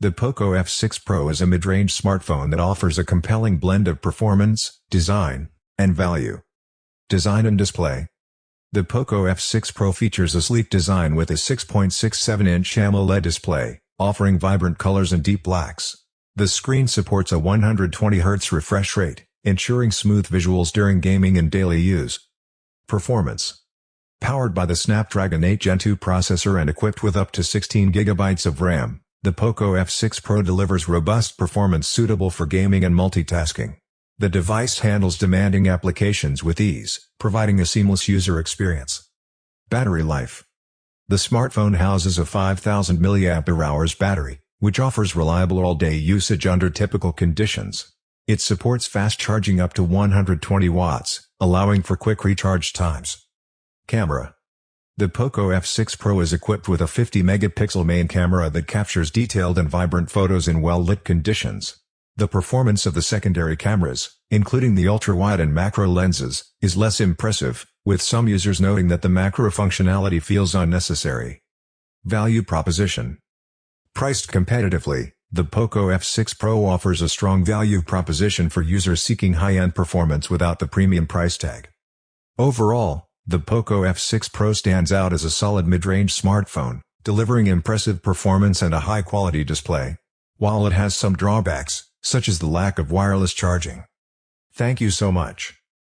The Poco F6 Pro is a mid-range smartphone that offers a compelling blend of performance, design, and value. Design and display. The Poco F6 Pro features a sleek design with a 6.67-inch AMOLED display, offering vibrant colors and deep blacks. The screen supports a 120Hz refresh rate, ensuring smooth visuals during gaming and daily use. Performance. Powered by the Snapdragon 8 Gen 2 processor and equipped with up to 16 GB of RAM, the Poco F6 Pro delivers robust performance suitable for gaming and multitasking. The device handles demanding applications with ease, providing a seamless user experience. Battery life. The smartphone houses a 5000 mAh battery, which offers reliable all-day usage under typical conditions. It supports fast charging up to 120 watts, allowing for quick recharge times. Camera. The Poco F6 Pro is equipped with a 50-megapixel main camera that captures detailed and vibrant photos in well-lit conditions. The performance of the secondary cameras, including the ultra-wide and macro lenses, is less impressive, with some users noting that the macro functionality feels unnecessary. Value proposition. Priced competitively, the Poco F6 Pro offers a strong value proposition for users seeking high-end performance without the premium price tag. Overall, the Poco F6 Pro stands out as a solid mid-range smartphone, delivering impressive performance and a high-quality display. While it has some drawbacks, such as the lack of wireless charging. Thank you so much.